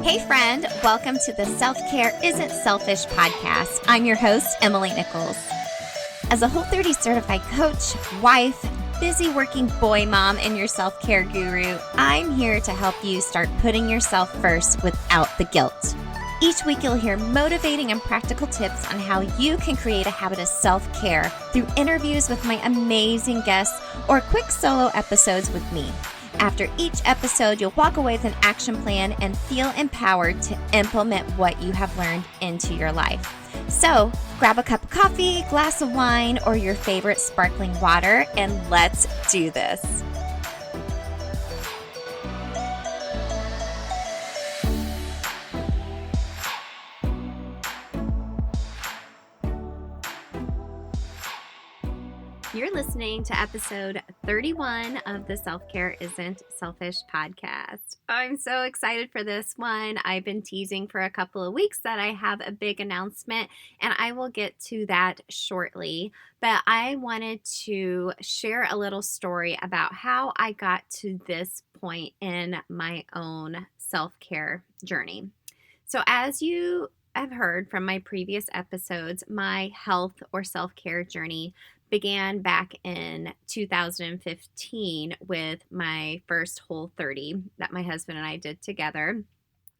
Hey friend, welcome to the Self-Care Isn't Selfish podcast. I'm your host, Emily Nichols. As a Whole30 certified coach, wife, busy working boy mom, and your self-care guru, I'm here to help you start putting yourself first without the guilt. Each week you'll hear motivating and practical tips on how you can create a habit of self-care through interviews with my amazing guests or quick solo episodes with me. After each episode, you'll walk away with an action plan and feel empowered to implement what you have learned into your life. So grab a cup of coffee, glass of wine, or your favorite sparkling water, and let's do this. You're listening to episode 31 of the Self-Care Isn't Selfish podcast. I'm so excited for this one. I've been teasing for a couple of weeks that I have a big announcement, and I will get to that shortly. But I wanted to share a little story about how I got to this point in my own self-care journey. So as you have heard from my previous episodes, my health or self-care journey began back in 2015 with my first Whole30 that my husband and I did together.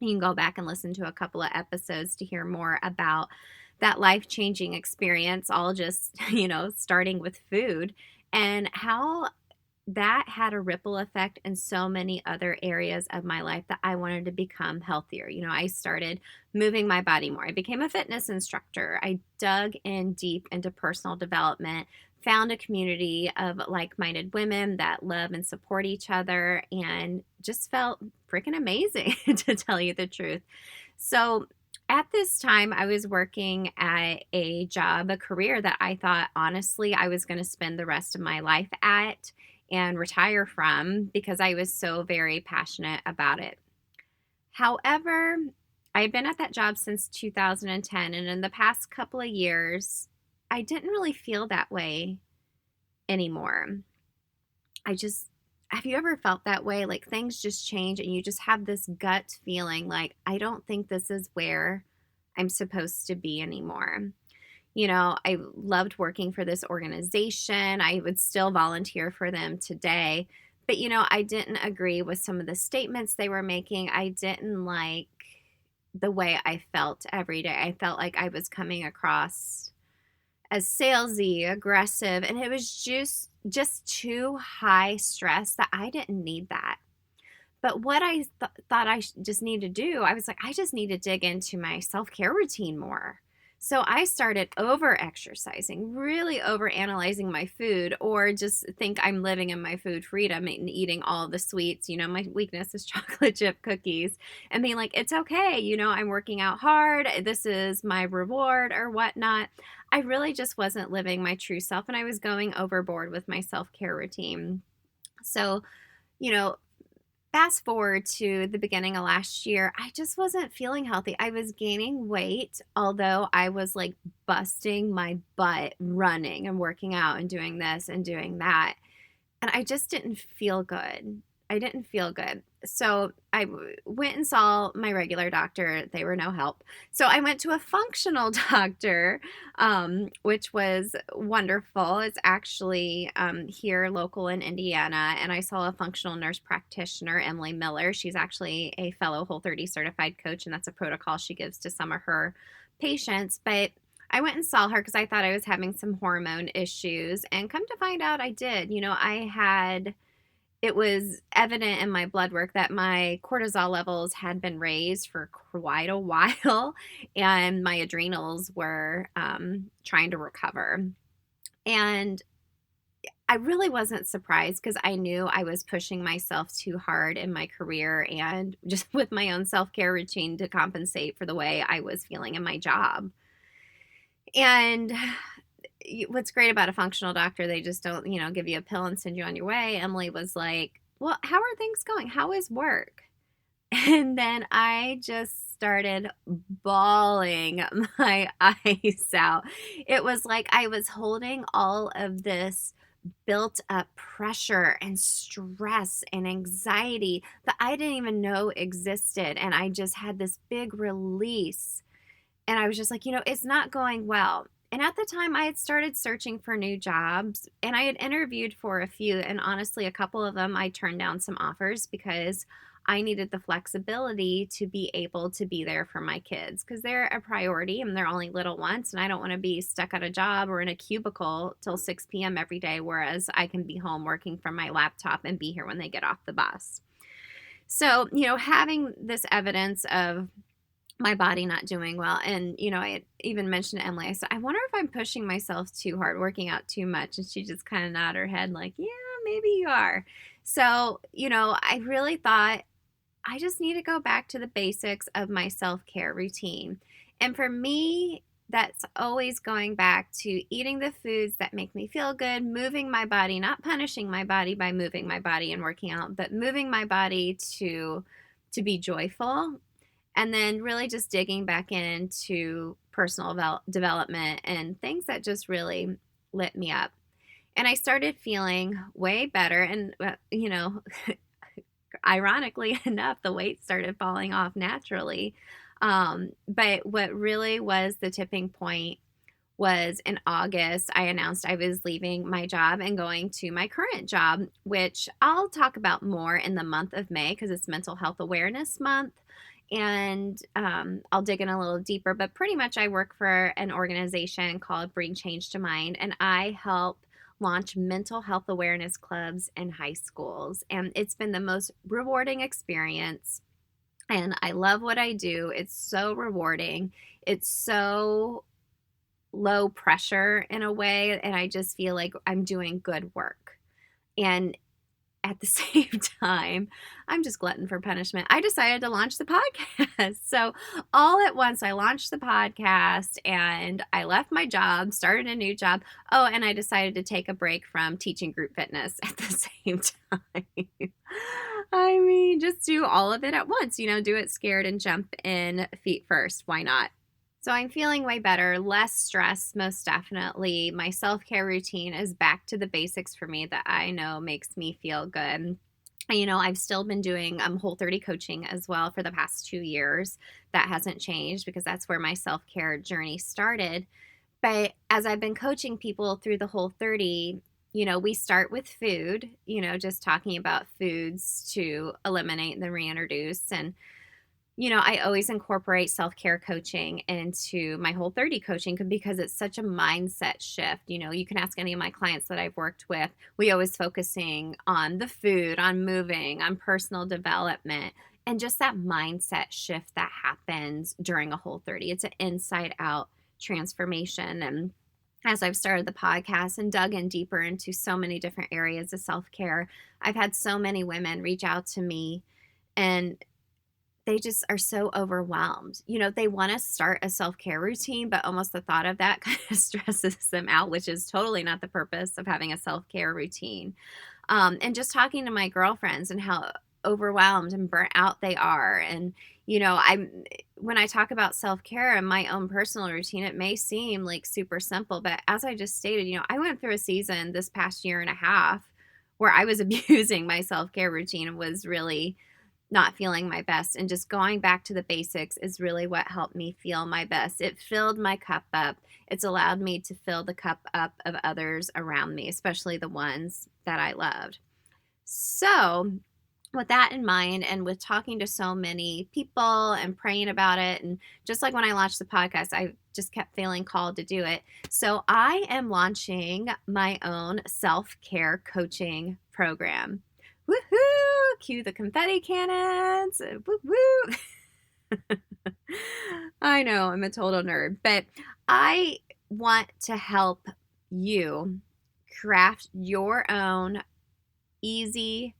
You can go back and listen to a couple of episodes to hear more about that life-changing experience, all just, starting with food and how that had a ripple effect in so many other areas of my life that I wanted to become healthier. I started moving my body more. I became a fitness instructor. I dug in deep into personal development, found a community of like-minded women that love and support each other, and just felt freaking amazing, to tell you the truth. So at this time, I was working at a job, a career that I thought, honestly, I was going to spend the rest of my life at and retire from because I was so very passionate about it. However, I had been at that job since 2010, and in the past couple of years, I didn't really feel that way anymore. Have you ever felt that way? Like things just change and you just have this gut feeling like, I don't think this is where I'm supposed to be anymore. I loved working for this organization. I would still volunteer for them today. But, I didn't agree with some of the statements they were making. I didn't like the way I felt every day. I felt like I was coming across as salesy, aggressive, and it was just too high stress that I didn't need that. But what I thought I just need to do, I was like, I just need to dig into my self-care routine more. So I started over-exercising, really over-analyzing my food, or just think I'm living in my food freedom and eating all the sweets. My weakness is chocolate chip cookies. And being like, it's okay, I'm working out hard. This is my reward or whatnot. I really just wasn't living my true self, and I was going overboard with my self-care routine. So, fast forward to the beginning of last year, I just wasn't feeling healthy. I was gaining weight, although I was like busting my butt running and working out and doing this and doing that. And I just didn't feel good. So I went and saw my regular doctor. They were no help. So I went to a functional doctor, which was wonderful. It's actually here local in Indiana. And I saw a functional nurse practitioner, Emily Miller. She's actually a fellow Whole30 certified coach, and that's a protocol she gives to some of her patients. But I went and saw her because I thought I was having some hormone issues. And come to find out I did. It was evident in my blood work that my cortisol levels had been raised for quite a while, and my adrenals were trying to recover. And I really wasn't surprised because I knew I was pushing myself too hard in my career and just with my own self-care routine to compensate for the way I was feeling in my job. And what's great about a functional doctor, they just don't, give you a pill and send you on your way. Emily was like, well, how are things going? How is work? And then I just started bawling my eyes out. It was like I was holding all of this built up pressure and stress and anxiety that I didn't even know existed. And I just had this big release. And I was just like, it's not going well. And at the time, I had started searching for new jobs and I had interviewed for a few. And honestly, a couple of them, I turned down some offers because I needed the flexibility to be able to be there for my kids because they're a priority and they're only little ones. And I don't want to be stuck at a job or in a cubicle till 6 p.m. every day, whereas I can be home working from my laptop and be here when they get off the bus. So, having this evidence of my body not doing well. And, I had even mentioned to Emily, I said, I wonder if I'm pushing myself too hard, working out too much. And she just kind of nodded her head like, yeah, maybe you are. So, I really thought I just need to go back to the basics of my self-care routine. And for me, that's always going back to eating the foods that make me feel good, moving my body, not punishing my body by moving my body and working out, but moving my body to be joyful. And then really just digging back into personal development and things that just really lit me up. And I started feeling way better. And, ironically enough, the weight started falling off naturally. But what really was the tipping point was in August, I announced I was leaving my job and going to my current job, which I'll talk about more in the month of May because it's Mental Health Awareness Month. And I'll dig in a little deeper, but pretty much I work for an organization called Bring Change to Mind, and I help launch mental health awareness clubs in high schools. And it's been the most rewarding experience. And I love what I do. It's so rewarding. It's so low pressure in a way. And I just feel like I'm doing good work. And at the same time, I'm just glutton for punishment. I decided to launch the podcast. So all at once, I launched the podcast and I left my job, started a new job. Oh, and I decided to take a break from teaching group fitness at the same time. I mean, just do all of it at once, do it scared and jump in feet first. Why not? So I'm feeling way better, less stress, most definitely. My self-care routine is back to the basics for me that I know makes me feel good. I've still been doing Whole30 coaching as well for the past 2 years. That hasn't changed because that's where my self-care journey started. But as I've been coaching people through the Whole30, we start with food, just talking about foods to eliminate and then reintroduce. And I always incorporate self-care coaching into my Whole30 coaching because it's such a mindset shift. You can ask any of my clients that I've worked with. We always focusing on the food, on moving, on personal development, and just that mindset shift that happens during a Whole30. It's an inside out transformation. And as I've started the podcast and dug in deeper into so many different areas of self-care, I've had so many women reach out to me and they just are so overwhelmed. They want to start a self-care routine, but almost the thought of that kind of stresses them out, which is totally not the purpose of having a self-care routine. And just talking to my girlfriends and how overwhelmed and burnt out they are. And, when I talk about self-care and my own personal routine, it may seem like super simple, but as I just stated, I went through a season this past year and a half where I was abusing my self-care routine and was really not feeling my best, and just going back to the basics is really what helped me feel my best. It filled my cup up. It's allowed me to fill the cup up of others around me, especially the ones that I loved. So with that in mind, and with talking to so many people and praying about it, and just like when I launched the podcast, I just kept feeling called to do it. So I am launching my own self-care coaching program. Woohoo! Cue the confetti cannons. Woo-woo! I know, I'm a total nerd, but I want to help you craft your own easy,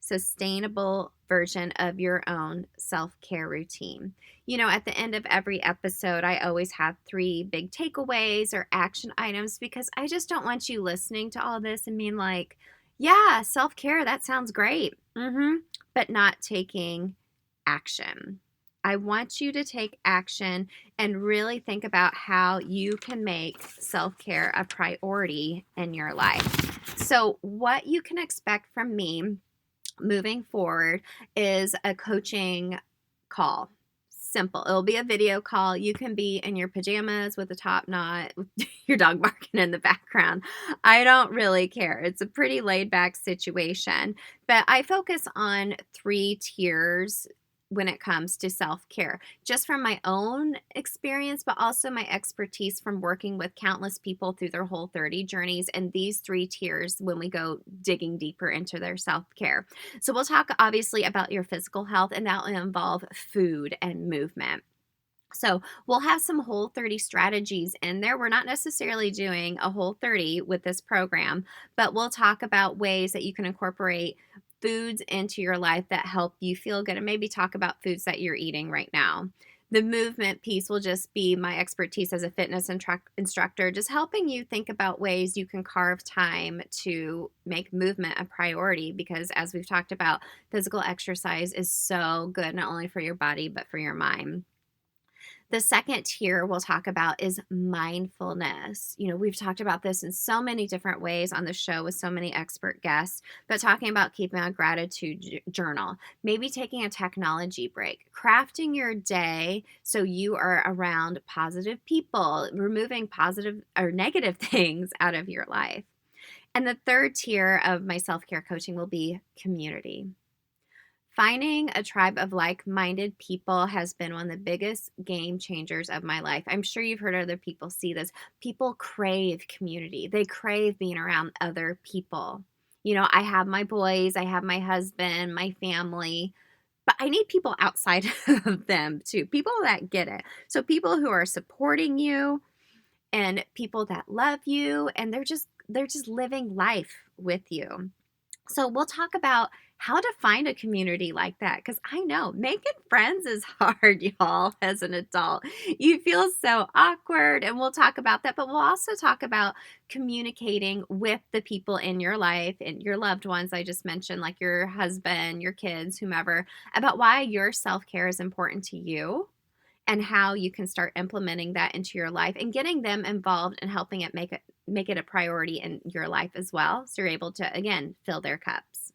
sustainable version of your own self-care routine. At the end of every episode, I always have 3 big takeaways or action items because I just don't want you listening to all this and being like, yeah, self-care, that sounds great, but not taking action. I want you to take action and really think about how you can make self-care a priority in your life. So, what you can expect from me moving forward is a coaching call. Simple. It'll be a video call. You can be in your pajamas with a top knot, with your dog barking in the background. I don't really care. It's a pretty laid back situation. But I focus on 3 tiers when it comes to self care, just from my own experience, but also my expertise from working with countless people through their whole 30 journeys. And these 3 tiers, when we go digging deeper into their self care. So, we'll talk obviously about your physical health, and that will involve food and movement. So, we'll have some whole 30 strategies in there. We're not necessarily doing a whole 30 with this program, but we'll talk about ways that you can incorporate foods into your life that help you feel good, and maybe talk about foods that you're eating right now. The movement piece will just be my expertise as a fitness instructor, just helping you think about ways you can carve time to make movement a priority, because as we've talked about, physical exercise is so good, not only for your body, but for your mind. The second tier we'll talk about is mindfulness. We've talked about this in so many different ways on the show with so many expert guests, but talking about keeping a gratitude journal, maybe taking a technology break, crafting your day so you are around positive people, removing positive or negative things out of your life. And the third tier of my self-care coaching will be community. Finding a tribe of like-minded people has been one of the biggest game changers of my life. I'm sure you've heard other people see this. People crave community. They crave being around other people. I have my boys, I have my husband, my family, but I need people outside of them too. People that get it. So people who are supporting you and people that love you, and they're just living life with you. So we'll talk about how to find a community like that, because I know making friends is hard, y'all, as an adult. You feel so awkward, and we'll talk about that, but we'll also talk about communicating with the people in your life and your loved ones I just mentioned, like your husband, your kids, whomever, about why your self-care is important to you and how you can start implementing that into your life and getting them involved and helping it make it a priority in your life as well, so you're able to, again, fill their cups.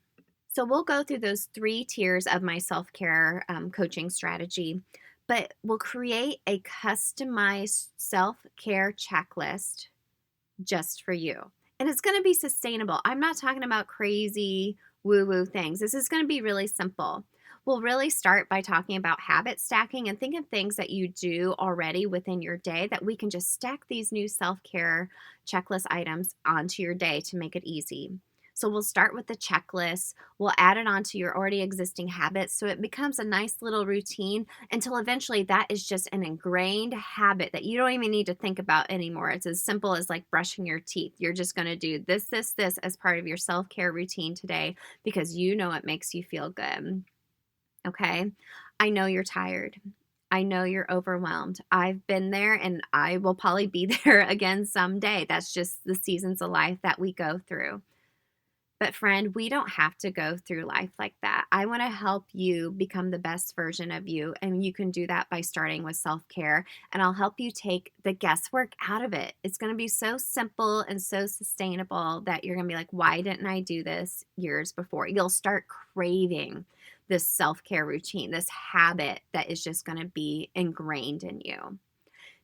So we'll go through those 3 tiers of my self-care coaching strategy, but we'll create a customized self-care checklist just for you. And it's going to be sustainable. I'm not talking about crazy woo-woo things. This is going to be really simple. We'll really start by talking about habit stacking and think of things that you do already within your day that we can just stack these new self-care checklist items onto your day to make it easy. So we'll start with the checklist. We'll add it onto your already existing habits so it becomes a nice little routine until eventually that is just an ingrained habit that you don't even need to think about anymore. It's as simple as like brushing your teeth. You're just going to do this, this, this as part of your self-care routine today because you know it makes you feel good. Okay? I know you're tired. I know you're overwhelmed. I've been there and I will probably be there again someday. That's just the seasons of life that we go through. But friend, we don't have to go through life like that. I want to help you become the best version of you. And you can do that by starting with self-care. And I'll help you take the guesswork out of it. It's going to be so simple and so sustainable that you're going to be like, why didn't I do this years before? You'll start craving this self-care routine, this habit that is just going to be ingrained in you.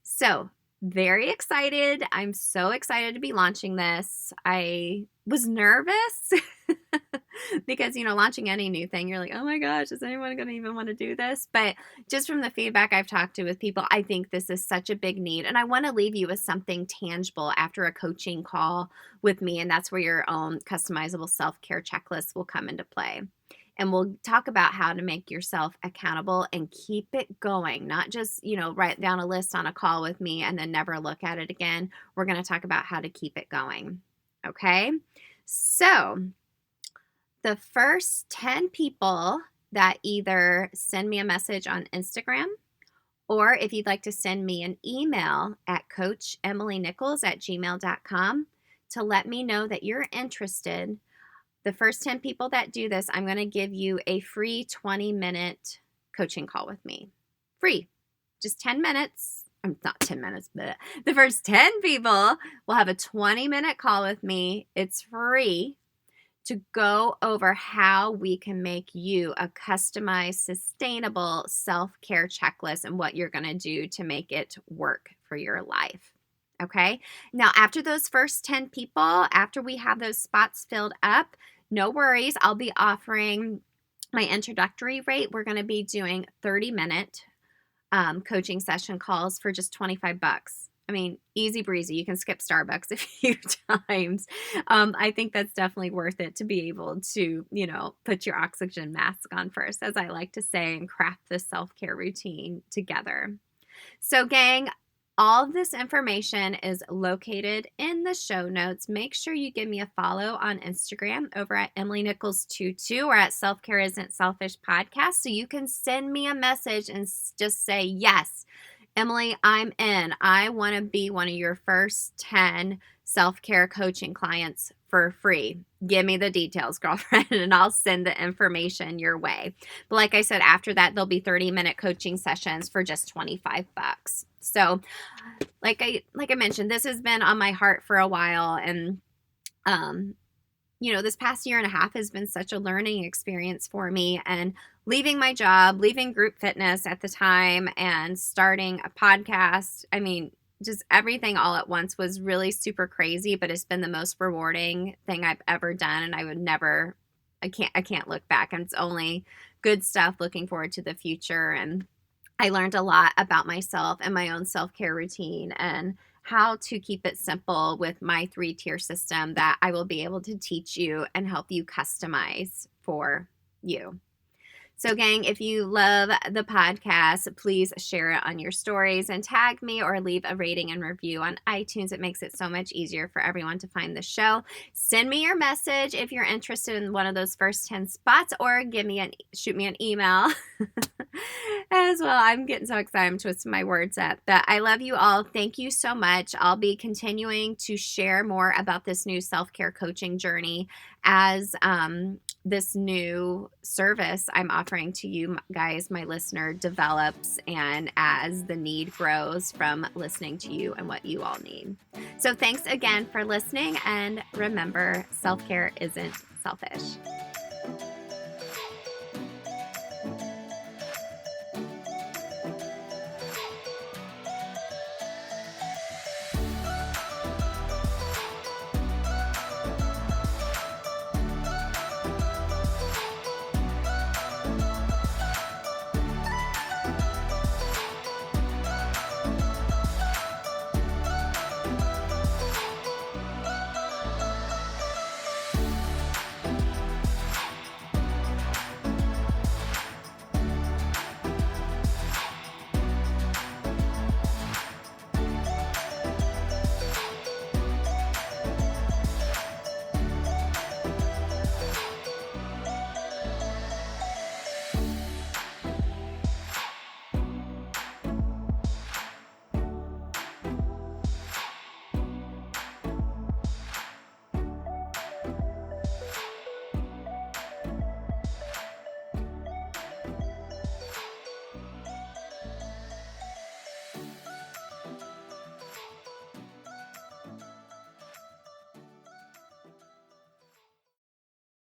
So, very excited. I'm so excited to be launching this. I was nervous because, launching any new thing, you're like, oh my gosh, is anyone going to even want to do this? But just from the feedback I've talked to with people, I think this is such a big need. And I want to leave you with something tangible after a coaching call with me. And that's where your own customizable self-care checklist will come into play. And we'll talk about how to make yourself accountable and keep it going, not just, write down a list on a call with me and then never look at it again. We're going to talk about how to keep it going. Okay? So, the first 10 people that either send me a message on Instagram, or if you'd like to send me an email at coachemilynichols@gmail.com to let me know that you're interested, the first 10 people that do this, I'm going to give you a free 20-minute coaching call with me. Free. Just 10 minutes, not 10 minutes, but the first 10 people will have a 20-minute call with me. It's free to go over how we can make you a customized, sustainable self-care checklist and what you're going to do to make it work for your life. Okay. Now, after those first 10 people, after we have those spots filled up, no worries. I'll be offering my introductory rate. We're going to be doing 30-minute coaching session calls for just $25. I mean, easy breezy. You can skip Starbucks a few times. I think that's definitely worth it to be able to, put your oxygen mask on first, as I like to say, and craft this self-care routine together. So, gang, all of this information is located in the show notes. Make sure you give me a follow on Instagram over at Emily Nichols22 or at Self-Care Isn't Selfish Podcast, so you can send me a message and just say, yes, Emily, I'm in. I want to be one of your first 10 self-care coaching clients for free. Give me the details, girlfriend, and I'll send the information your way. But like I said, after that, there'll be 30-minute coaching sessions for just $25. So like I mentioned, this has been on my heart for a while. And, this past year and a half has been such a learning experience for me. And leaving my job, leaving group fitness at the time, and starting a podcast, I mean, just everything all at once was really super crazy, but it's been the most rewarding thing I've ever done. And I can't look back. And it's only good stuff, looking forward to the future. And I learned a lot about myself and my own self-care routine and how to keep it simple with my 3-tier system that I will be able to teach you and help you customize for you. So, gang, if you love the podcast, please share it on your stories and tag me or leave a rating and review on iTunes. It makes it so much easier for everyone to find the show. Send me your message if you're interested in one of those first 10 spots, or shoot me an email as well. I'm getting so excited. I'm twisting my words up. But I love you all. Thank you so much. I'll be continuing to share more about this new self-care coaching journey as this new service I'm offering to you guys, my listener, develops, and as the need grows from listening to you and what you all need. So thanks again for listening, and remember, self-care isn't selfish.